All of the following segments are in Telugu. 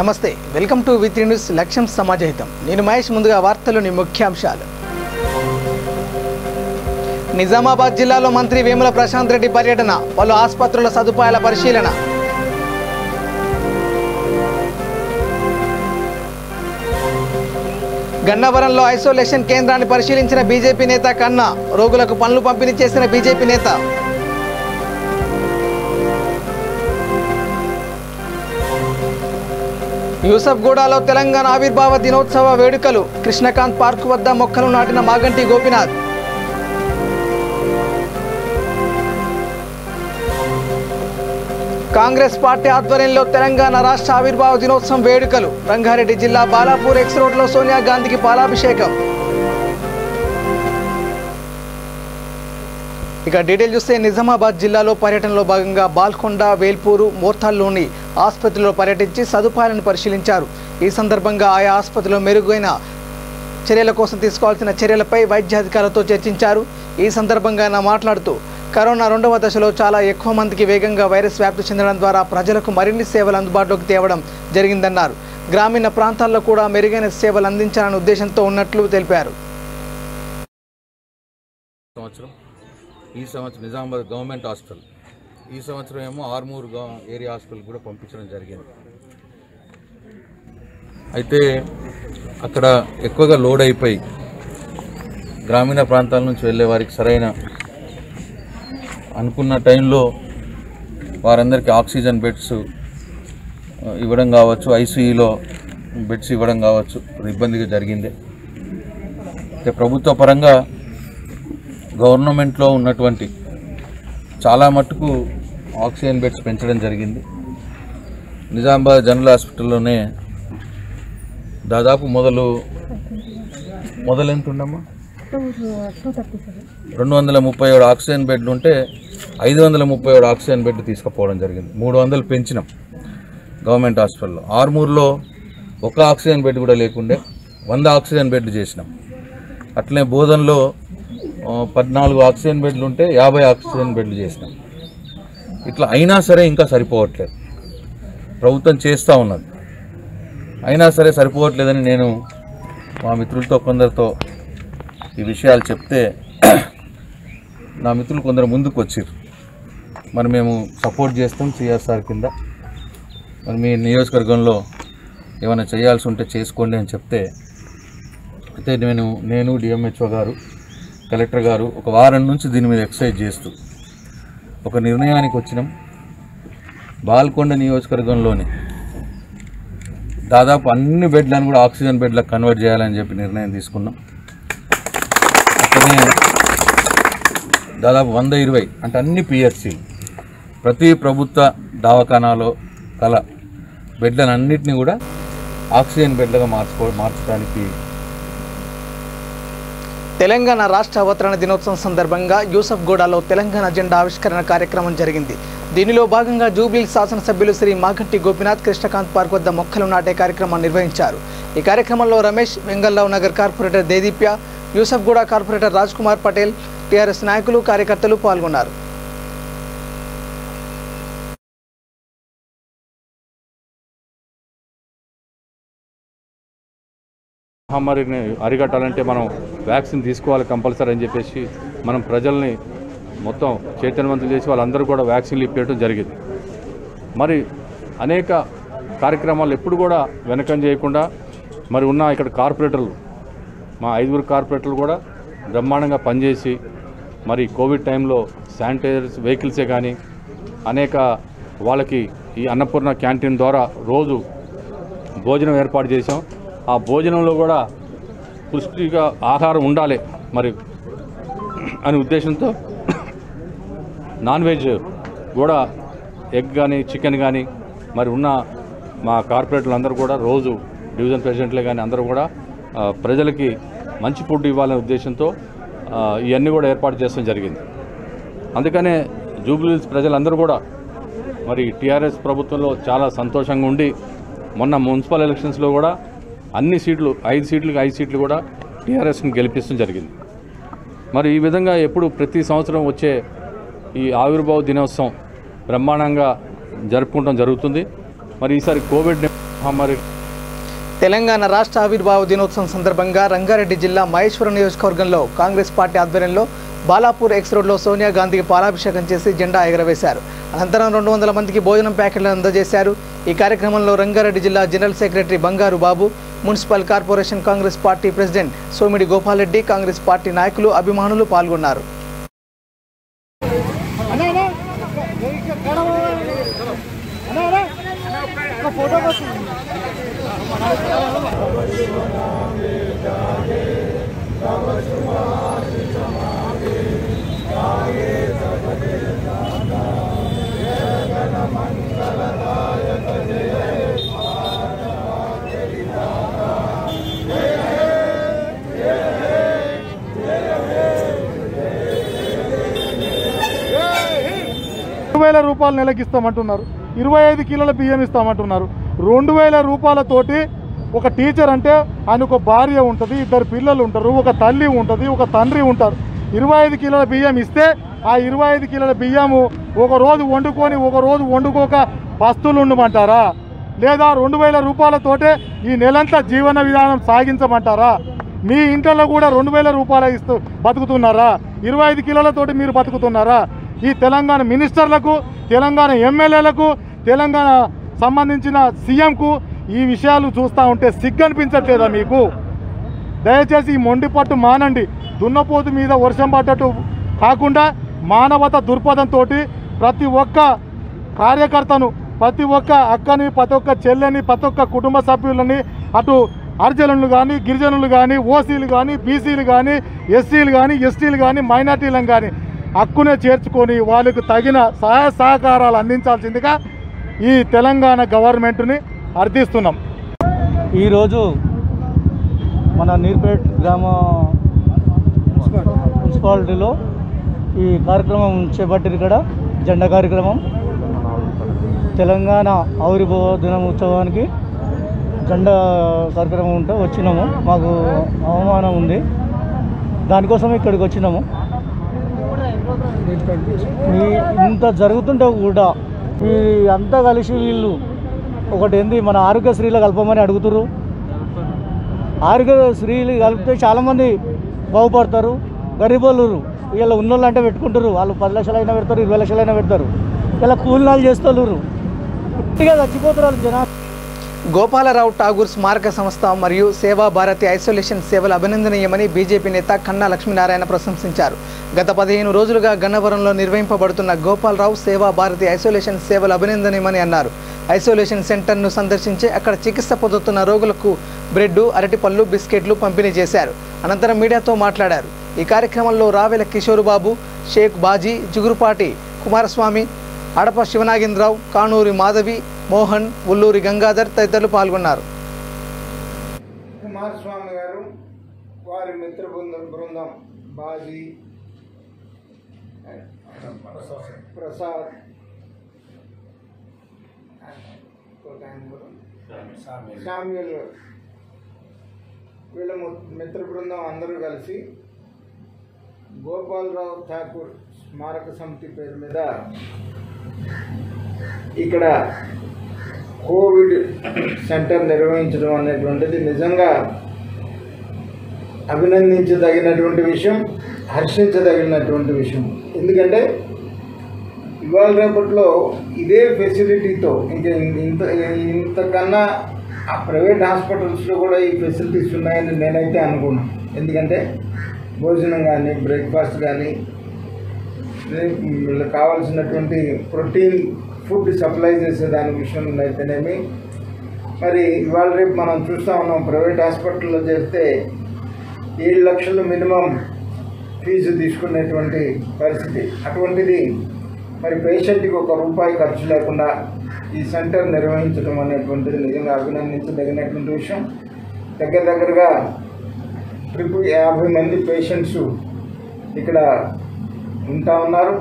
నమస్తే వెల్కమ్ టు వి3 న్యూస్ లక్ష్యం సమాజహితం నేను మహేష్ ముందుగా వార్తల్లోని ముఖ్యాంశాలు నిజామాబాద్ జిల్లాలో మంత్రి వేముల ప్రశాంత్ రెడ్డి పర్యటన పలు ఆసుపత్రుల సదుపాయాల పరిశీలన గన్నవరంలో ఐసోలేషన్ కేంద్రాన్ని పరిశీలించిన బీజేపీ నేత కన్నా రోగులకు పనులు పంపిణీ చేసిన బీజేపీ నేత యూసఫ్గూడలో తెలంగాణ ఆవిర్భావ దినోత్సవ వేడుకలు కృష్ణకాంత్ పార్క్ వద్ద మొక్కలు నాటిన మాగంటి గోపీనాథ్ కాంగ్రెస్ పార్టీ ఆధ్వర్యంలో తెలంగాణ రాష్ట్ర ఆవిర్భావ దినోత్సవం వేడుకలు రంగారెడ్డి జిల్లా బాలాపూర్ ఎక్స్ రోడ్లో సోనియా గాంధీకి పాలాభిషేకం ఇక డీటెయిల్ చూస్తే నిజామాబాద్ జిల్లాలో పర్యటనలో భాగంగా బాల్కొండ వేల్పూరు మోర్తాల్లోని ఆసుపత్రిలో పర్యటించి సదుపాయాలను పరిశీలించారు. ఈ సందర్భంగా ఆయా ఆసుపత్రిలో మెరుగైన చర్యల కోసం తీసుకోవాల్సిన చర్యలపై వైద్యాధికారులతో చర్చించారు. ఈ సందర్భంగా ఆయన మాట్లాడుతూ కరోనా 2వ దశలో చాలా ఎక్కువ మందికి వేగంగా వైరస్ వ్యాప్తి చెందడం ద్వారా ప్రజలకు మరిన్ని సేవలు అందుబాటులోకి తేవడం జరిగిందన్నారు. గ్రామీణ ప్రాంతాల్లో కూడా మెరుగైన సేవలు అందించాలనే ఉద్దేశంతో ఉన్నట్లు తెలిపారు. ఈ సంవత్సరం నిజామాబాద్ గవర్నమెంట్ హాస్పిటల్, ఈ సంవత్సరం ఏమో ఆర్మూర్ ఏరియా హాస్పిటల్ కూడా పంపించడం జరిగింది. అయితే అక్కడ ఎక్కువగా లోడ్ అయిపోయి గ్రామీణ ప్రాంతాల నుంచి వెళ్ళే వారికి సరైన అనుకున్న టైంలో వారందరికీ ఆక్సిజన్ బెడ్స్ ఇవ్వడం కావచ్చు, ఐసీయూలో బెడ్స్ ఇవ్వడం కావచ్చు, ఇబ్బందిగా జరిగింది. అయితే ప్రభుత్వ పరంగా గవర్నమెంట్లో ఉన్నటువంటి చాలా మట్టుకు ఆక్సిజన్ బెడ్స్ పెంచడం జరిగింది. నిజామాబాద్ జనరల్ హాస్పిటల్లోనే దాదాపు మొదలు ఎంత ఉండమ్మా 237 ఆక్సిజన్ బెడ్లు ఉంటే 537 ఆక్సిజన్ బెడ్లు తీసుకుపోవడం జరిగింది. 300 పెంచినాం గవర్నమెంట్ హాస్పిటల్లో. ఆర్మూర్లో ఒక ఆక్సిజన్ బెడ్ కూడా లేకుండే 100 ఆక్సిజన్ బెడ్లు చేసినాం. అట్లనే బోధన్లో 14 ఆక్సిజన్ బెడ్లు ఉంటే 50 ఆక్సిజన్ బెడ్లు చేసినాం. ఇట్లా అయినా సరే ఇంకా సరిపోవట్లేదు. ప్రభుత్వం చేస్తూ ఉన్నది, అయినా సరే సరిపోవట్లేదని నేను మా మిత్రులతో కొందరితో ఈ విషయాలు చెప్తే నా మిత్రులు కొందరు ముందుకు వచ్చారు. మరి మేము సపోర్ట్ చేస్తాం సిఆర్ఆర్ కింద, మరి మీ నియోజకవర్గంలో ఏమైనా చేయాల్సి ఉంటే చేసుకోండి అని చెప్తే, అయితే నేను డిఎంహెచ్ఓ గారు, కలెక్టర్ గారు ఒక వారం నుంచి దీని మీద ఎక్సర్సైజ్ చేస్తూ ఒక నిర్ణయానికి వచ్చినాం. బాల్కొండ నియోజకవర్గంలోని దాదాపు అన్ని బెడ్లను కూడా ఆక్సిజన్ బెడ్లకు కన్వర్ట్ చేయాలని చెప్పి నిర్ణయం తీసుకున్నాం. అట్లనే దాదాపు 120 అంటే అన్ని పిహెచ్సి ప్రతి ప్రభుత్వ దవాఖానాలో కల బెడ్లను అన్నింటినీ కూడా ఆక్సిజన్ బెడ్లుగా మార్చడానికి. తెలంగాణ రాష్ట్ర అవతరణ దినోత్సవం సందర్భంగా యూసఫ్గూడలో తెలంగాణ జెండా ఆవిష్కరణ కార్యక్రమం జరిగింది. దీనిలో భాగంగా జూబ్లీ శాసనసభ్యులు శ్రీ మాగంటి గోపీనాథ్ కృష్ణకాంత్ పార్క్ వద్ద మొక్కలు నాటే కార్యక్రమాన్ని నిర్వహించారు. ఈ కార్యక్రమంలో Ramesh, Vengalrao Nagar corporator Dedeepya, Yousufguda corporator Raj Kumar Patel, TRS నాయకులు, కార్యకర్తలు పాల్గొన్నారు. మహమ్మారిని అరికట్టాలంటే మనం వ్యాక్సిన్ తీసుకోవాలి కంపల్సరీ అని చెప్పేసి మనం ప్రజల్ని మొత్తం చైతన్యవంతులు చేసి వాళ్ళందరూ కూడా వ్యాక్సిన్లు ఇప్పించడం జరిగింది. మరి అనేక కార్యక్రమాలు ఎప్పుడు కూడా వెనకం చేయకుండా మరి ఉన్న ఇక్కడ కార్పొరేటర్లు, మా 5 కార్పొరేటర్లు కూడా బ్రహ్మాండంగా పనిచేసి మరి కోవిడ్ టైంలో శానిటైజర్స్ వెహికల్సే కానీ అనేక వాళ్ళకి ఈ అన్నపూర్ణ క్యాంటీన్ ద్వారా రోజు భోజనం ఏర్పాటు చేసాం. ఆ భోజనంలో కూడా పుష్టిగా ఆహారం ఉండాలి మరి అనే ఉద్దేశంతో నాన్ వెజ్ కూడా ఎగ్ కానీ చికెన్ కానీ మరి ఉన్న మా కార్పొరేటర్లు అందరూ కూడా రోజు డివిజన్ ప్రెసిడెంట్లే కానీ అందరూ కూడా ప్రజలకి మంచి ఫుడ్ ఇవ్వాలనే ఉద్దేశంతో ఇవన్నీ కూడా ఏర్పాటు చేయడం జరిగింది. అందుకనే జూబ్లీ ప్రజలందరూ కూడా మరి టీఆర్ఎస్ ప్రభుత్వంలో చాలా సంతోషంగా ఉండి మొన్న మున్సిపల్ ఎలక్షన్స్లో కూడా అన్ని సీట్లు 5 సీట్లకు 5 సీట్లు కూడా టీఆర్ఎస్ని గెలిపించడం జరిగింది. మరి ఈ విధంగా ఎప్పుడు ప్రతి సంవత్సరం వచ్చే ఈ ఆవిర్భావ దినోత్సవం బ్రహ్మాండంగా జరుపుకోవడం జరుగుతుంది. మరి ఈసారి కోవిడ్ మహమ్మారి. తెలంగాణ రాష్ట్ర ఆవిర్భావ దినోత్సవం సందర్భంగా రంగారెడ్డి జిల్లా మహేశ్వరం నియోజకవర్గంలో కాంగ్రెస్ పార్టీ ఆధ్వర్యంలో బాలాపూర్ ఎక్స్ రోడ్లో సోనియా గాంధీకి పాలాభిషేకం చేసి జెండా ఎగరవేశారు. అనంతరం 200 మందికి భోజనం ప్యాకెట్లను అందజేశారు. ఈ కార్యక్రమంలో రంగారెడ్డి జిల్లా general secretary Bangaru Babu, municipal corporation Congress party president Somidi Gopal Reddy, Congress party నాయకులు, అభిమానులు పాల్గొన్నారు. రూపాయలు నెలకి ఇస్తామంటున్నారు, 25 కిలోల బియ్యం ఇస్తామంటున్నారు. 2000 రూపాయలతోటి ఒక టీచర్ అంటే ఆయన ఒక భార్య ఉంటుంది, 2 పిల్లలు ఉంటారు, ఒక తల్లి ఉంటుంది, ఒక తండ్రి ఉంటారు. 25 కిలోల బియ్యం ఇస్తే ఆ 25 కిలోల బియ్యము ఒక రోజు వండుకొని ఒక రోజు వండుకోక పస్తులు ఉండమంటారా? లేదా 2000 రూపాయలతోటే ఈ నెలంతా జీవన విధానం సాగించమంటారా? మీ ఇంట్లో కూడా 2000 రూపాయలు ఇస్తూ బతుకుతున్నారా? 25 కిలోలతోటి మీరు బతుకుతున్నారా? ఈ తెలంగాణ మినిస్టర్లకు, తెలంగాణ ఎమ్మెల్యేలకు, తెలంగాణ సంబంధించిన సీఎంకు ఈ విషయాలు చూస్తూ ఉంటే సిగ్గు అనిపించట్లేదా మీకు? దయచేసి ఈ మొండి పట్టు మానండి. దున్నపోతు మీద వర్షం పడ్డట్టు కాకుండా మానవత దృక్పథంతో ప్రతి ఒక్క కార్యకర్తను, ప్రతి ఒక్క అక్కని, ప్రతి ఒక్క చెల్లెని, ప్రతి ఒక్క కుటుంబ సభ్యులని, అటు హరిజనులు కానీ, గిరిజనులు కానీ, ఓసీలు కానీ, బీసీలు కానీ, ఎస్సీలు కానీ, ఎస్టీలు కానీ, మైనార్టీలను కానీ హక్కునే చేర్చుకొని వాళ్ళకు తగిన సహాయ సహకారాలు అందించాల్సిందిగా ఈ తెలంగాణ గవర్నమెంట్ని అర్థిస్తున్నాం. ఈరోజు మన నీర్పేట్ గ్రామ మున్సిపాలిటీలో ఈ కార్యక్రమం చేపట్టిన ఇక్కడ జెండా కార్యక్రమం, తెలంగాణ ఆవిర్భావ దినోత్సవానికి జెండా కార్యక్రమం ఉంటే వచ్చినాము. మాకు అవమానం ఉంది, దానికోసం ఇక్కడికి వచ్చినాము. ఇంత జరుగుతుంటే కూడా ఈ అంతా కలిసి వీళ్ళు ఒకటి ఏంది, మన ఆరోగ్యశ్రీలో కలపమని అడుగుతారు. ఆరోగ్యశ్రీలు కలిపితే చాలామంది బాగుపడతారు. గరీబోళ్ళు వీళ్ళ ఉన్నోళ్ళు అంటే పెట్టుకుంటారు, వాళ్ళు 10 లక్షలైనా పెడతారు, 20 లక్షలైనా పెడతారు. ఇలా కూలినాలు చేస్తారు, పుట్టిగా చచ్చిపోతారు వాళ్ళు జనాలు. గోపాలరావు ఠాగూర్ స్మారక సంస్థ మరియు సేవా భారతి ఐసోలేషన్ సేవలు అభినందనీయమని బీజేపీ నేత కన్నా లక్ష్మీనారాయణ ప్రశంసించారు. గత 15 రోజులుగా గన్నవరంలో నిర్వహింపబడుతున్న గోపాలరావు సేవా భారతి ఐసోలేషన్ సేవలు అభినందనీయమని అన్నారు. ఐసోలేషన్ సెంటర్ను సందర్శించి అక్కడ చికిత్స పొందుతున్న రోగులకు బ్రెడ్, అరటిపళ్ళు, బిస్కెట్లు పంపిణీ చేశారు. అనంతరం మీడియాతో మాట్లాడారు. ఈ కార్యక్రమంలో రావెల కిషోర్ బాబు, షేక్ బాజీ, జుగురుపాటి కుమారస్వామి, అడప శివనాగేంద్రరావు, కానూరి మాధవి, మోహన్, ఉల్లూరి గంగాధర్ తదితరులు పాల్గొన్నారు. కుమారస్వామి గారు, వారి మిత్ర బృందం బాజీ, ప్రసాద్, శామ్యుల్, వీళ్ళ మిత్ర బృందం అందరూ కలిసి గోపాలరావు ఠాకూర్ స్మారక సమితి పేరు మీద ఇక్కడ కోవిడ్ సెంటర్ నిర్వహించడం అనేటువంటిది నిజంగా అభినందించదగినటువంటి విషయం, హర్షించదగినటువంటి విషయం. ఎందుకంటే ఇవాళ రేపట్లో ఇదే ఫెసిలిటీతో ఇంతకన్నా ఆ ప్రైవేట్ హాస్పిటల్స్లో కూడా ఈ ఫెసిలిటీస్ ఉన్నాయని నేనైతే అనుకున్నాను. ఎందుకంటే భోజనం కానీ, బ్రేక్ఫాస్ట్ కానీ, కావాల్సినటువంటి ప్రోటీన్ ఫుడ్ సప్లై చేసే దాని విషయంలో అయితేనేమి, మరి ఇవాళ రేపు మనం చూస్తూ ఉన్నాం ప్రైవేట్ హాస్పిటల్లో చేస్తే 7 లక్షలు మినిమం ఫీజు తీసుకునేటువంటి పరిస్థితి. అటువంటిది మరి పేషెంట్కి ₹1 ఖర్చు లేకుండా ఈ సెంటర్ నిర్వహించడం అనేటువంటిది నిజంగా అభినందించదగినటువంటి విషయం. దగ్గరగా 50 మంది పేషెంట్స్ ఇక్కడ ఉంటా ఉన్నారు.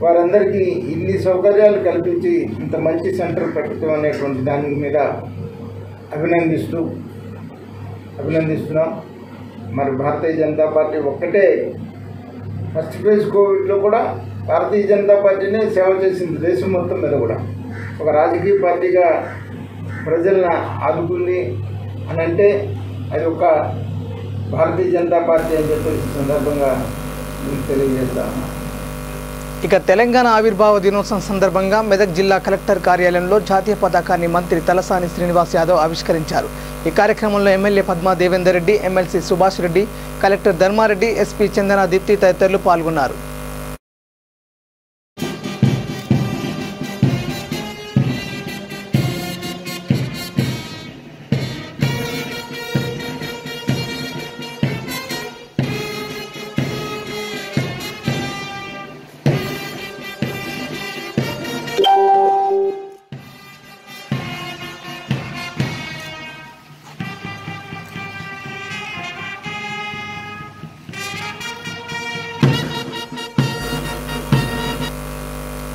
వారందరికీ ఇన్ని సౌకర్యాలు కల్పించి ఇంత మంచి సెంటర్ పెట్టడం అనేటువంటి దాని మీద అభినందిస్తున్నాం. మరి భారతీయ జనతా పార్టీ ఒక్కటే ఫస్ట్ ఫేజ్ కోవిడ్లో కూడా భారతీయ జనతా పార్టీనే సేవ చేసింది దేశం మొత్తం మీద కూడా. ఒక రాజకీయ పార్టీగా ప్రజలను ఆదుకుంది అని అంటే అది ఒక భారతీయ జనతా పార్టీ అని చెప్పి సందర్భంగా మీకు తెలియజేస్తాను. ఇక తెలంగాణ ఆవిర్భావ దినోత్సవం సందర్భంగా మెదక్ జిల్లా కలెక్టర్ కార్యాలయంలో జాతీయ పతాకాన్ని మంత్రి తలసాని శ్రీనివాస్ యాదవ్ ఆవిష్కరించారు. ఈ కార్యక్రమంలో MLA Padma Devender Reddy, MLC Subhash Reddy, collector Dharmareddy, SP Chandana Deepti తదితరులు పాల్గొన్నారు.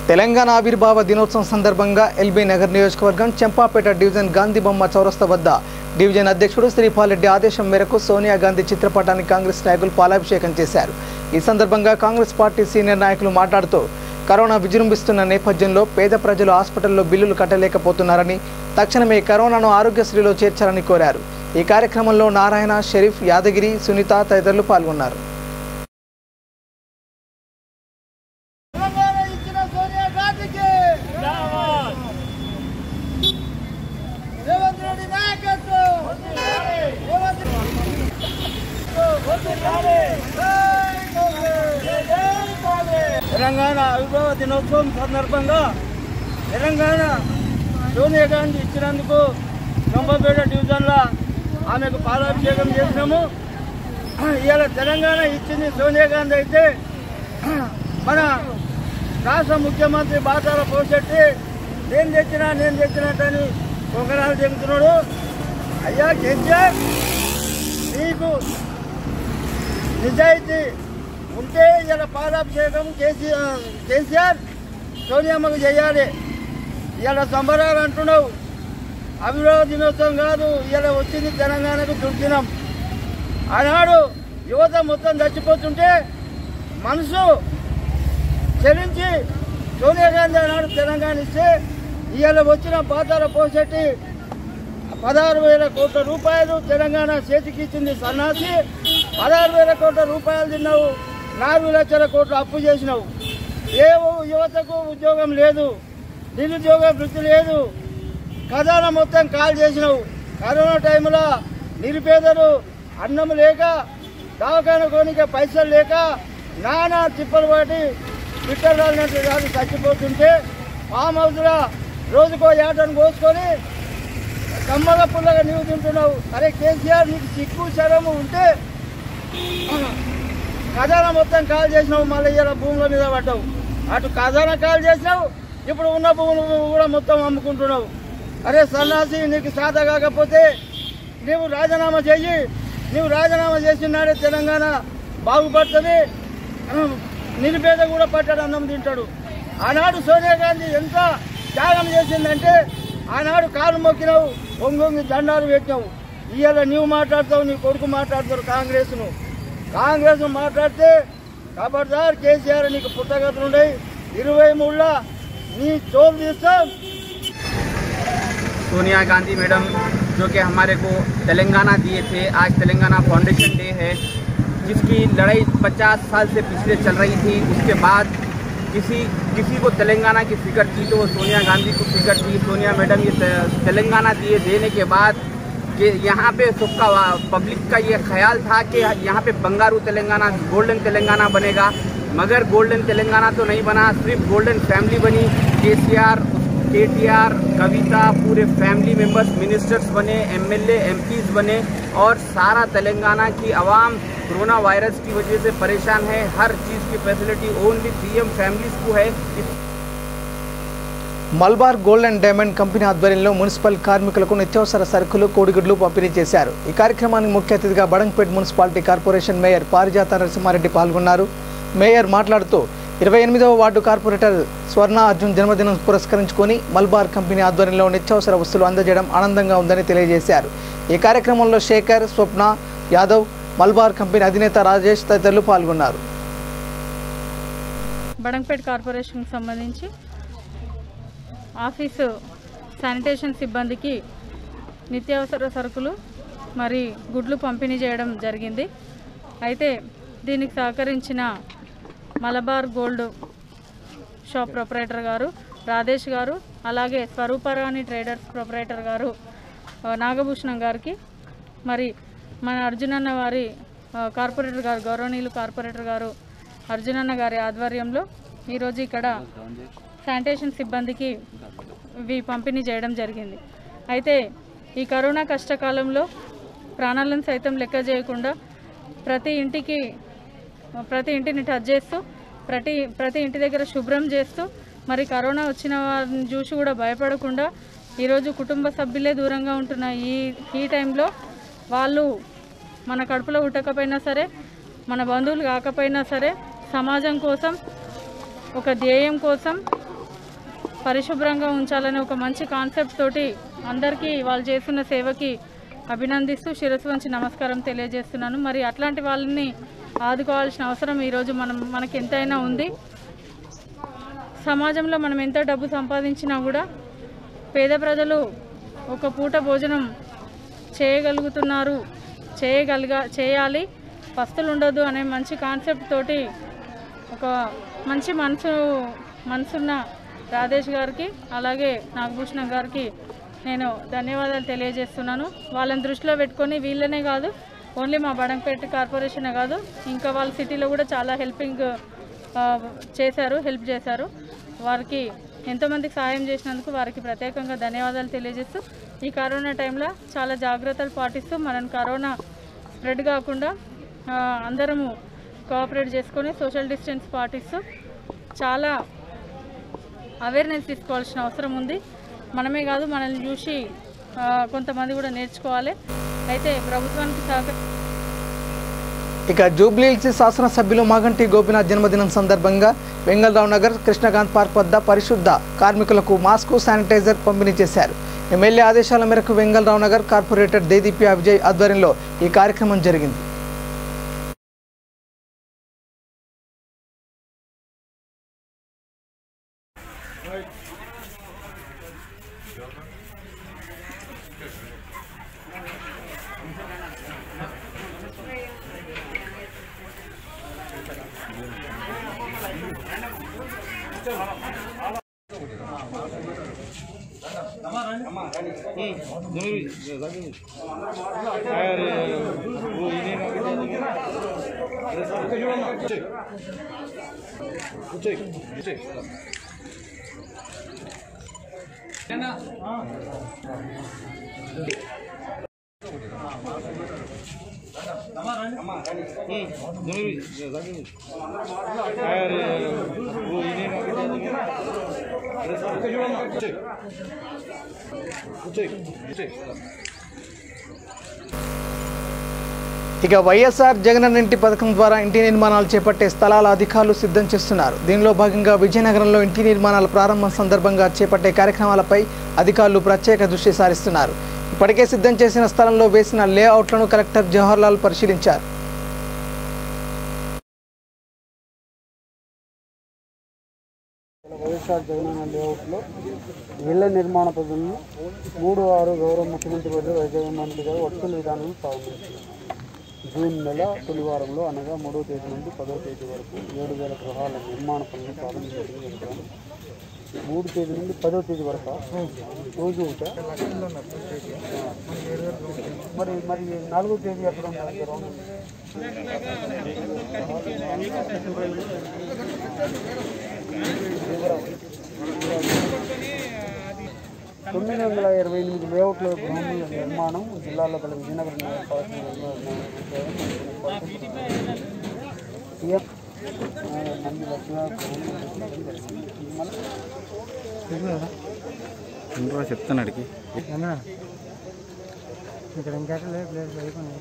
తెలంగాణ ఆవిర్భావ దినోత్సవం సందర్భంగా ఎల్బీ నగర్ నియోజకవర్గం చెంపాపేట డివిజన్ గాంధీ బొమ్మ చౌరస్తా వద్ద డివిజన్ అధ్యక్షుడు శ్రీపాల్ రెడ్డి ఆదేశం మేరకు సోనియా గాంధీ చిత్రపటానికి కాంగ్రెస్ నాయకులు పాలాభిషేకం చేశారు. ఈ సందర్భంగా కాంగ్రెస్ పార్టీ సీనియర్ నాయకులు మాట్లాడుతూ కరోనా విజృంభిస్తున్న నేపథ్యంలో పేద ప్రజలు హాస్పిటల్లో బిల్లులు కట్టలేకపోతున్నారని, తక్షణమే కరోనాను ఆరోగ్యశ్రీలో చేర్చాలని కోరారు. ఈ కార్యక్రమంలో నారాయణ, షరీఫ్, యాదగిరి, సునీత తదితరులు పాల్గొన్నారు. తెలంగాణ ఆవిర్భావ దినోత్సవం సందర్భంగా తెలంగాణ సోనియా గాంధీ ఇచ్చినందుకు చంపాపేట డివిజన్లో ఆమెకు పాలాభిషేకం చేసినాము. ఇవాళ తెలంగాణ ఇచ్చింది సోనియా గాంధీ అయితే మన రాష్ట్ర ముఖ్యమంత్రి బాటాల పోషెట్టి నేను తెచ్చినట్టని పొంగనాలు చెబుతున్నాడు. అయ్యా కేసీఆర్, నీకు నిజాయితీ ఉంటే ఇలా పాలాభిషేకం కేసీఆర్ సోనియమ్మకు చేయాలి. ఇలా సంబరాలు అంటున్నావు, ఆవిర్భావ దినోత్సవం కాదు, ఇలా వచ్చింది తెలంగాణకు దుర్దినం. ఆనాడు యువత మొత్తం చచ్చిపోతుంటే మనసు చెల్లించి సోనియా గాంధీ ఆనాడు తెలంగాణ ఇస్తే ఇవాళ వచ్చిన పాతాల పోసెట్టి 16,000 కోట్ల రూపాయలు తెలంగాణ చేతికి ఇచ్చింది సన్నాసి. 16,000 కోట్ల రూపాయలు తిన్నావు, 4 లక్షల కోట్లు అప్పు చేసినావు. ఏ యువతకు ఉద్యోగం లేదు, నిరుద్యోగ వృత్తి లేదు, ఖజానా మొత్తం కాల్ చేసినావు. కరోనా టైంలో నిరుపేదలు అన్నం లేక, దవాఖాన కోనిక పైసలు లేక నానా తిప్పలు పట్టి పిట్టరాలినట్టు కాదు చచ్చిపోతుంటే ఫామ్ హౌస్లో రోజుకో ఏటను కోసుకొని కమ్మగా పుల్లగా నీవు తింటున్నావు. అరే కేసీఆర్, నీకు సిగ్గు శరము ఉంటే ఖజానా మొత్తం కాల్ చేసినావు, మళ్ళీ ఇలా భూముల మీద పడ్డావు. అటు ఖజానా కాల్ చేసినావు, ఇప్పుడు ఉన్న భూములు కూడా మొత్తం అమ్ముకుంటున్నావు. అరే సన్నాసి, నీకు సాధ కాకపోతే నీవు రాజీనామా చెయ్యి. నీవు రాజీనామా చేసినాడే తెలంగాణ బాగుపడుతుంది, నిరుపేద కూడా పట్టాడు అన్నం తింటాడు. ఆనాడు సోనియా గాంధీ ఎంత త్యాగం చేసిందంటే ఆనాడు కాలు మొక్కినావు, ఒంగొంగి దండాలు పెట్టినావు. ఇవాళ నీవు మాట్లాడతావు, నీ కొడుకు మాట్లాడతారు కాంగ్రెస్ మాట్లాడితే ఖబర్దార్ కేసీఆర్, నీకు పుట్టగతులు ఉన్నాయి. 23లో నీ తోలు తీస్తాం. सोनिया गांधी मैडम जो कि हमारे को तेलंगाना दिए थे, आज तेलंगाना फाउंडेशन डे है, जिसकी लड़ाई 50 साल से पिछले चल रही थी. उसके बाद किसी को तेलंगाना की फिक्र थी तो वो सोनिया गांधी को फिक्र थी. सोनिया मैडम ये तेलंगाना देने के बाद कि यहाँ पे सबका पब्लिक का ये ख्याल था कि यहाँ पे बंगारू तेलंगाना, गोल्डन तेलंगाना बनेगा, मगर गोल्डन तेलंगाना तो नहीं बना. सिर्फ गोल्डन फैमिली बनी. केसीआर, केटीआर, कविता, पूरे फैमिली मेंबर्स मिनिस्टर्स बने, एमएलए, एमपीज बने और सारा तेलंगाना की आवाम कोरोना वायरस की वजह से परेशान है. हर चीज़ की फैसिलिटी ओनली पीएम फैमिलीज को है. Malabar gold and diamond company ఆధ్వర్యంలో మున్సిపల్ కార్మికులకు నిత్యావసర సరుకులు, కోడిగుడ్లు పంపిణీ చేశారు. ఈ కార్యక్రమానికి ముఖ్య అతిథిగా బడంగపేట్ మున్సిపాలిటీ కార్పొరేషన్ మేయర్ పారిజాత నరసింహారెడ్డి పాల్గొన్నారు. మేయర్ మాట్లాడుతూ 28వ వార్డు కార్పొరేటర్ స్వర్ణ అర్జున్ జన్మదినం పురస్కరించుకొని మల్బార్ కంపెనీ ఆధ్వర్యంలో నిత్యావసర వస్తువులు అందజేయడం ఆనందంగా ఉందని తెలియజేశారు. ఈ కార్యక్రమంలో శేఖర్, స్వప్న, యాదవ్, మల్బార్ కంపెనీ అధినేత రాజేష్ తదితరులు పాల్గొన్నారు. బడంగపేట్ కార్పొరేషన్కి సంబంధించి ఆఫీసు శానిటేషన్ సిబ్బందికి నిత్యావసర సరుకులు మరి గుడ్లు పంపిణీ చేయడం జరిగింది. అయితే దీనికి సహకరించిన మలబార్ గోల్డ్ షాప్ ప్రొపరేటర్ గారు రాధేష్ గారు, అలాగే స్వరూపరాణి ట్రేడర్స్ ప్రొపరేటర్ గారు నాగభూషణం గారికి, మరి మన అర్జునన్న వారి కార్పొరేటర్ గారు గౌరవనీయులు కార్పొరేటర్ గారు అర్జునన్న గారి ఆధ్వర్యంలో ఈరోజు ఇక్కడ శానిటేషన్ సిబ్బందికి ఇవి పంపిణీ చేయడం జరిగింది. అయితే ఈ కరోనా కష్టకాలంలో ప్రాణాలను సైతం లెక్క చేయకుండా ప్రతి ఇంటిని టచ్ చేస్తూ ప్రతి ఇంటి దగ్గర శుభ్రం చేస్తూ మరి కరోనా వచ్చిన వారిని చూసి కూడా భయపడకుండా ఈరోజు కుటుంబ సభ్యులే దూరంగా ఉంటున్న ఈ టైంలో వాళ్ళు మన కడుపులో ఉట్టకపోయినా సరే, మన బంధువులు కాకపోయినా సరే, సమాజం కోసం, ఒక ధ్యేయం కోసం పరిశుభ్రంగా ఉంచాలనే ఒక మంచి కాన్సెప్ట్ తోటి అందరికీ వాళ్ళు చేస్తున్న సేవకి అభినందిస్తూ శిరస్సు వంచి నమస్కారం తెలియజేస్తున్నాను. మరి అట్లాంటి వాళ్ళని ఆదుకోవాల్సిన అవసరం ఈరోజు మనకి ఎంతైనా ఉంది. సమాజంలో మనం ఎంత డబ్బు సంపాదించినా కూడా పేద ప్రజలు ఒక పూట భోజనం చేయాలి, పస్తులు ఉండొద్దు అనే మంచి కాన్సెప్ట్ తోటి ఒక మంచి మనసున్న రాధేష్ గారికి అలాగే నాగభూషణం గారికి నేను ధన్యవాదాలు తెలియజేస్తున్నాను. వాళ్ళని దృష్టిలో పెట్టుకొని వీళ్ళనే కాదు, ఓన్లీ మా బడంగపేట కార్పొరేషనే కాదు, ఇంకా వాళ్ళ సిటీలో కూడా చాలా హెల్ప్ చేశారు. వారికి ఎంతోమందికి సహాయం చేసినందుకు వారికి ప్రత్యేకంగా ధన్యవాదాలు తెలియజేస్తూ ఈ కరోనా టైంలో చాలా జాగ్రత్తలు పాటిస్తూ మనం కరోనా స్ప్రెడ్ కాకుండా అందరము కోఆపరేట్ చేసుకొని సోషల్ డిస్టెన్స్ పాటిస్తూ చాలా అవేర్నెస్ తీసుకోవాల్సిన అవసరం ఉంది. మనమే కాదు, మనల్ని చూసి కొంతమంది కూడా నేర్చుకోవాలి. అయితే ప్రభుత్వానికి ఇక జూబ్లీహిల్స్ శాసనసభ్యులు మాగంటి గోపీనాథ్ జన్మదినం సందర్భంగా వెంగళరావు నగర్ కృష్ణకాంత్ పార్క్ వద్ద పరిశుద్ధ కార్మికులకు మాస్క్, శానిటైజర్ పంపిణీ చేశారు. ఎమ్మెల్యే ఆదేశాల మేరకు వెంగళరావు నగర్ కార్పొరేటర్ దేదీప్య విజయ్ ఆధ్వర్యంలో ఈ కార్యక్రమం జరిగింది. ఇక వైఎస్ఆర్ జగనన్న ఇంటి పథకం ద్వారా ఇంటి నిర్మాణాలు చేపట్టే స్థలాల అధికారులు సిద్ధం చేస్తున్నారు. దీనిలో భాగంగా విజయనగరంలో ఇంటి నిర్మాణాల ప్రారంభం సందర్భంగా చేపట్టే కార్యక్రమాలపై అధికారులు ప్రత్యేక దృష్టి సారిస్తున్నారు. ఇప్పటికే సిద్ధం చేసిన స్థలంలో వేసిన లేఅవుట్లను కలెక్టర్ జవహర్లాల్ పరిశీలించారు. వైఎస్ఆర్ జగనన్న లేఅవుట్లో ఇళ్ల నిర్మాణ పద్ధతులను 3-6 గౌరవ ముఖ్యమంత్రి వర్యులు జగన్మోహన్ రెడ్డి గారు వర్చువల్ విధానాలను ప్రారంభించారు. జూన్ నెల తొలి వారంలో అనగా 3వ తేదీ నుండి 10వ తేదీ వరకు 7,000 గృహాల నిర్మాణ పనులను ప్రారంభించడం జరుగుతుంది. 3 తేదీ నుండి 10వ తేదీ వరకు రోజు ఒకట. మరి 4వ తేదీ ఎక్కడ ఉంటుంది? 928 లేఅవుట్ల భూముల నిర్మాణం జిల్లాలో గల విజయనగరం చెప్తాను అడిగి ఇక్కడ ఇంకా ప్లేస్ అయిపోయినాయి.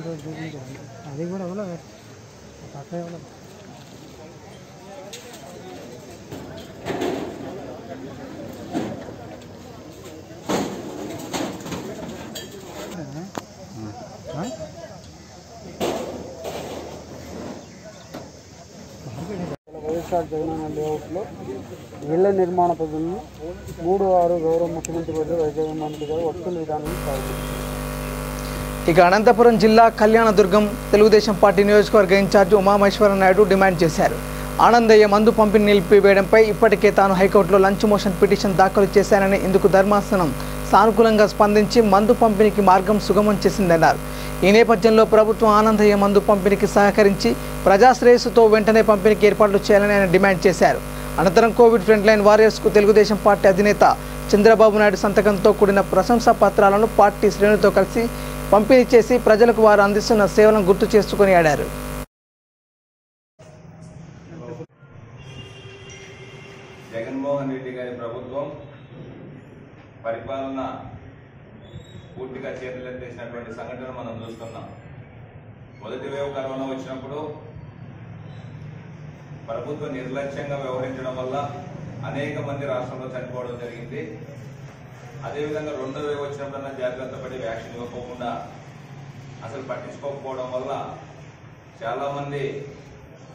రోజు చూపించాలి, అది కూడా ఇవ్వలేదు పక్క ఇవ్వలేదు. వైఎస్ఆర్ జగనన్న లేఅవుట్లో ఇళ్ల నిర్మాణ పద్ధతులను 3-6 గౌరవ ముఖ్యమంత్రి వర్యులు వైఎస్ జగన్మోహన్ రెడ్డి గారు వస్తువుల విధానాన్ని సాగుతుంది. ఇక అనంతపురం జిల్లా కళ్యాణదుర్గం తెలుగుదేశం పార్టీ నియోజకవర్గ ఇన్ఛార్జి ఉమామహేశ్వర నాయుడు డిమాండ్ చేశారు. ఆనందయ్య మందు పంపిణీ నిలిపివేయడంపై ఇప్పటికే తాను హైకోర్టులో లంచ్ మోషన్ పిటిషన్ దాఖలు చేశానని, ఇందుకు ధర్మాసనం సానుకూలంగా స్పందించి మందు పంపిణీకి మార్గం సుగమం చేసిందన్నారు. ఈ నేపథ్యంలో ప్రభుత్వం ఆనందయ్య మందు పంపిణీకి సహకరించి ప్రజాశ్రేయస్సుతో వెంటనే పంపిణీకి ఏర్పాట్లు చేయాలని ఆయన డిమాండ్ చేశారు. అనంతరం కోవిడ్ ఫ్రంట్ లైన్ వారియర్స్కు తెలుగుదేశం పార్టీ అధినేత చంద్రబాబు నాయుడు సంతకంతో కూడిన ప్రశంసా పత్రాలను పార్టీ శ్రేణులతో కలిసి పంపిణీ చేసి ప్రజలకు వారు అందిస్తున్న సేవలను గుర్తు చేసుకుని ఆడారు. జగన్మోహన్ రెడ్డి గారి ప్రభుత్వం పరిపాలన పూర్తిగా చేతులెత్తేసినటువంటి సంఘటన మనం చూస్తున్నాం. మొదటి వేవ్ కరోనా వచ్చినప్పుడు ప్రభుత్వం నిర్లక్ష్యంగా వ్యవహరించడం వల్ల అనేక మంది రాష్ట్రంలో చనిపోవడం జరిగింది. అదేవిధంగా రెండో వేవ్ వచ్చినప్పుడన్నా జాగ్రత్త పడి వ్యాక్సిన్ ఇవ్వకోకుండా అసలు పట్టించుకోకపోవడం వల్ల చాలామంది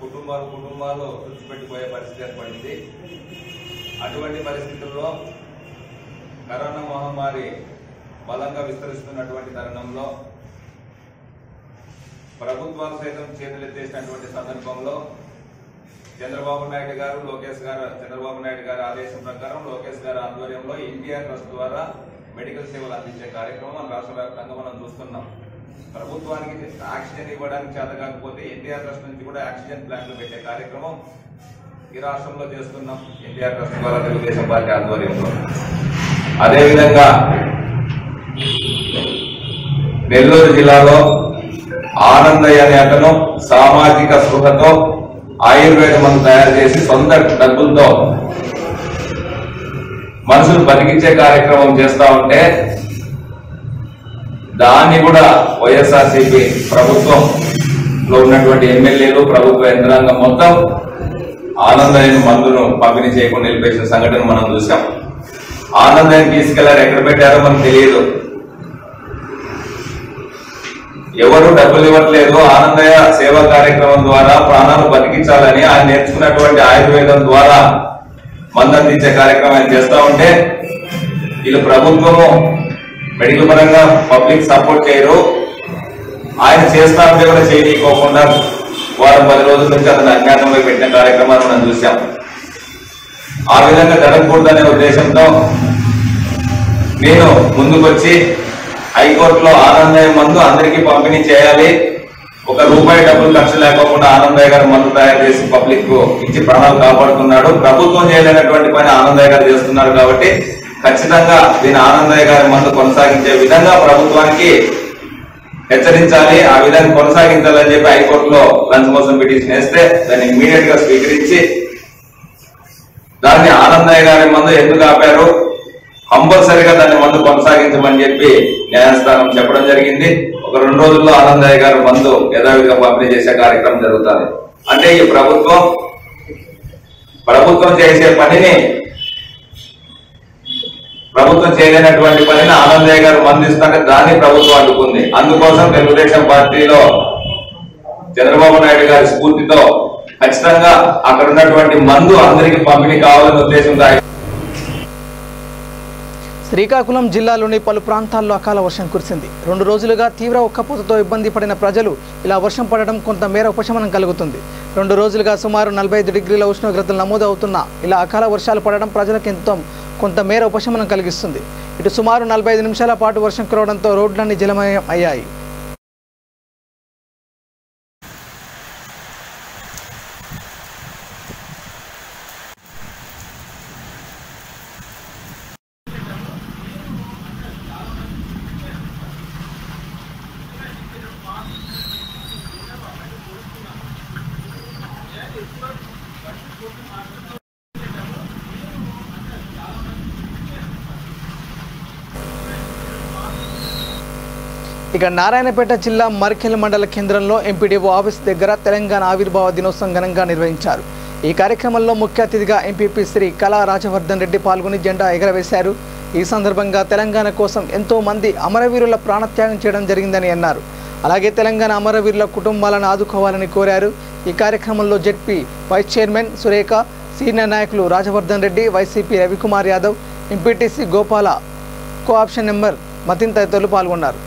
కుటుంబాలు తుడిచిపెట్టిపోయే పరిస్థితి ఏర్పడింది. అటువంటి పరిస్థితుల్లో కరోనా మహమ్మారి బలంగా విస్తరిస్తున్నటువంటి తరుణంలో ప్రభుత్వాలు సైతం చేతులెత్తేసినటువంటి సందర్భంలో చంద్రబాబు నాయుడు గారి ఆదేశం ప్రకారం లోకేష్ గారి ఆధ్వర్యంలో ఎన్టీఆర్ ట్రస్ట్ ద్వారా మెడికల్ సేవలు అందించే కార్యక్రమం మన రాష్ట్ర వ్యాప్తంగా మనం చూస్తున్నాం. ప్రభుత్వానికి ఆక్సిజన్ ఇవ్వడానికి చేత కాకపోతే ఎన్టీఆర్ ట్రస్ట్ నుంచి కూడా ఆక్సిజన్ ప్లాంట్లు పెట్టే కార్యక్రమం ఈ రాష్ట్రంలో చేస్తున్నాం ఎన్టీఆర్ ట్రస్ట్ ద్వారా తెలుగుదేశం పార్టీ ఆధ్వర్యంలో. అదేవిధంగా నెల్లూరు జిల్లాలో ఆనందయ్య అనే అతను సామాజిక స్పృహతో ఆయుర్వేద మందు తయారు చేసి సొంత డబ్బులతో మనుషులు బతికించే కార్యక్రమం చేస్తా ఉంటే దాన్ని కూడా వైఎస్ఆర్సీపీ ప్రభుత్వంలో ఉన్నటువంటి ఎమ్మెల్యేలు ప్రభుత్వ యంత్రాంగం మొత్తం ఆనందయ్య మందును పంపిణీ చేయకుండా నిలిపేసిన సంఘటన మనం చూసాం. ఆనందయ్యని తీసుకెళ్లారు, ఎక్కడ పెట్టారో మనకు తెలియదు. ఎవరు డబ్బులు ఇవ్వట్లేదు. ఆనందయ్య సేవా కార్యక్రమం ద్వారా ప్రాణాలు బతికించాలని ఆయన నేర్చుకున్నటువంటి ఆయుర్వేదం ద్వారా మందు అందించే కార్యక్రమం ఆయన చేస్తా ఉంటే వీళ్ళు ప్రభుత్వము మెడికల్ పరంగా పబ్లిక్ సపోర్ట్ చేయరు. ఆయన చేస్తా ఉంటే కూడా చేయనీయకోకుండా 10 రోజుల నుంచి అతను అజ్ఞాతంలో పెట్టిన కార్యక్రమాన్ని మనం చూసాం. ఆ విధంగా జరగకూడదనే ఉద్దేశంతో నేను ముందుకొచ్చి హైకోర్టులో ఆనందయ్య మందు అందరికీ పంపిణీ చేయాలి, ₹1 డబ్బులు ఖర్చు లేకోకుండా ఆనందయ్య గారు మందు తయారు చేసి పబ్లిక్ ఇచ్చి ప్రాణాలు కాపాడుతున్నాడు. ప్రభుత్వం చేయలేనటువంటి పని ఆనందయ్య గారు చేస్తున్నారు కాబట్టి ఖచ్చితంగా దీని ఆనందయ్య గారి మందు కొనసాగించే విధంగా ప్రభుత్వానికి హెచ్చరించాలి, ఆ విధంగా కొనసాగించాలని చెప్పి హైకోర్టులో లంచ్ మోషన్ పిటిషన్ వేస్తే దాన్ని ఇమీడియట్ గా స్వీకరించి దాన్ని ఆనందయ్య గారి మందు ఎందుకు ఆపారు, కంపల్సరిగా దాన్ని మందు కొనసాగించమని చెప్పి న్యాయస్థానం చెప్పడం జరిగింది. ఒక 2 రోజుల్లో ఆనందయ్య గారి మందు యథావిధిగా పంపిణీ చేసే కార్యక్రమం జరుగుతుంది. అంటే ఈ ప్రభుత్వం చేసే పనిని, ప్రభుత్వం చేయలేనటువంటి పనిని ఆనందయ్య గారు మందిస్తుంటే దాన్ని ప్రభుత్వం అడ్డుకుంది. అందుకోసం తెలుగుదేశం పార్టీలో చంద్రబాబు నాయుడు గారి స్ఫూర్తితో ఖచ్చితంగా అక్కడ ఉన్నటువంటి మందు అందరికీ పంపిణీ కావాలనే ఉద్దేశంతో శ్రీకాకుళం జిల్లాలోని పలు ప్రాంతాల్లో అకాల వర్షం కురిసింది. 2 రోజులుగా తీవ్ర ఉక్కపోతతో ఇబ్బంది పడిన ప్రజలు ఇలా వర్షం పడడం కొంతమేర ఉపశమనం కలుగుతుంది. 2 రోజులుగా సుమారు 45 డిగ్రీల ఉష్ణోగ్రతలు నమోదవుతున్నా ఇలా అకాల వర్షాలు పడడం ప్రజలకు కొంతమేర ఉపశమనం కలిగిస్తుంది. ఇటు సుమారు 45 నిమిషాల పాటు వర్షం కురవడంతో రోడ్లన్నీ జలమయం అయ్యాయి. ఇక నారాయణపేట జిల్లా మరికెల్ మండల కేంద్రంలో ఎంపీడీఓ ఆఫీస్ దగ్గర తెలంగాణ ఆవిర్భావ దినోత్సవం ఘనంగా నిర్వహించారు. ఈ కార్యక్రమంలో ముఖ్య అతిథిగా ఎంపీపీ శ్రీ కళా రాజవర్ధన్ రెడ్డి పాల్గొని జెండా ఎగరవేశారు. ఈ సందర్భంగా తెలంగాణ కోసం ఎంతో మంది అమరవీరుల ప్రాణత్యాగం చేయడం జరిగిందని అన్నారు. అలాగే తెలంగాణ అమరవీరుల కుటుంబాలను ఆదుకోవాలని కోరారు. ఈ కార్యక్రమంలో ZP vice chairman Surekha, senior నాయకులు Rajavardhan Reddy, YCP Ravikumar Yadav, MPTC Gopala, co-option member Matin తదితరులు పాల్గొన్నారు.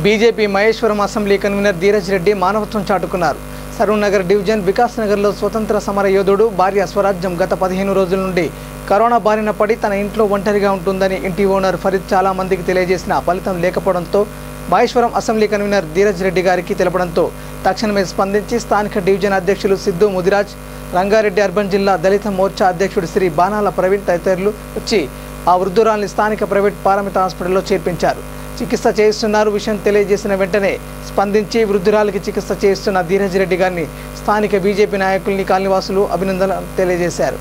BJP Maheshwaram assembly convener Dheeraj Reddy మానవత్వం చాటుకున్నారు. సరూర్ నగర్ డివిజన్ వికాస్ నగర్లో స్వతంత్ర సమర యోధుడు భార్య స్వరాజ్యం గత 15 రోజుల నుండి కరోనా బారిన పడి తన ఇంట్లో ఒంటరిగా ఉంటుందని ఇంటి ఓనర్ ఫరీద్ చాలా మందికి తెలియజేసిన ఫలితం లేకపోవడంతో మహేశ్వరం అసెంబ్లీ కన్వీనర్ ధీరజ్ రెడ్డి గారికి తెలపడంతో తక్షణమే స్పందించి స్థానిక డివిజన్ అధ్యక్షులు సిద్ధు ముదిరాజ్, రంగారెడ్డి అర్బన్ జిల్లా దళిత మోర్చా అధ్యక్షుడు శ్రీ బాణాల ప్రవీణ్ తదితరులు వచ్చి ఆ వృద్ధురాల్ని స్థానిక ప్రైవేట్ పారామిత హాస్పిటల్లో చేర్పించారు. చికిత్స చేయిస్తున్నారు విషయం తెలియజేసిన వెంటనే స్పందించి వృద్ధురాలికి చికిత్స చేయిస్తున్న ధీరజ్ రెడ్డి గారిని స్థానిక బీజేపీ నాయకుల్ని కాలనీవాసులు అభినందనలు తెలియజేశారు.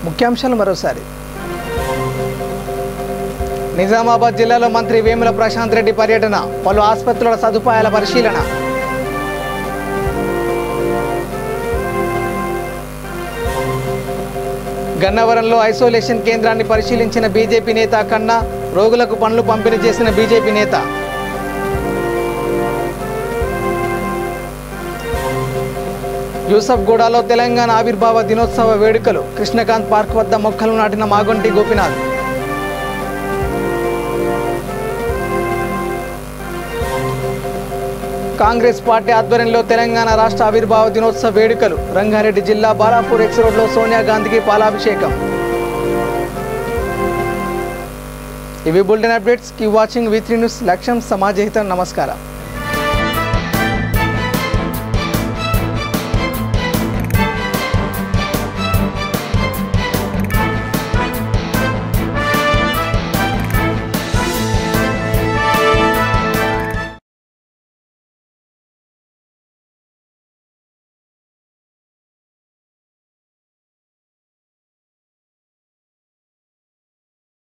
ముఖ్యాంశాలు మరోసారి. నిజామాబాద్ జిల్లాలో మంత్రి వేముల ప్రశాంత్ రెడ్డి పర్యటన, పలు ఆసుపత్రుల సదుపాయాల పరిశీలన. గన్నవరంలో ఐసోలేషన్ కేంద్రాన్ని పరిశీలించిన బీజేపీ నేత కన్నా, రోగులకు పనులు పంపిణీ చేసిన బీజేపీ నేత. యూసఫ్గూడలో తెలంగాణ ఆవిర్భావ దినోత్సవ వేడుకలు, కృష్ణకాంత్ పార్క్ వద్ద మొక్కలు నాటిన మాగొంటి గోపినాథ్. కాంగ్రెస్ పార్టీ ఆధ్వర్యంలో తెలంగాణ రాష్ట్ర ఆవిర్భావ దినోత్సవ వేడుకలు, రంగారెడ్డి జిల్లా బాలాపూర్ ఎక్స్ రోడ్లో సోనియా గాంధీకి పాలాభిషేకం. ఇవి bulletin updates. Keep watching V3 news. లక్ష్యం సమాజహితం. నమస్కారం.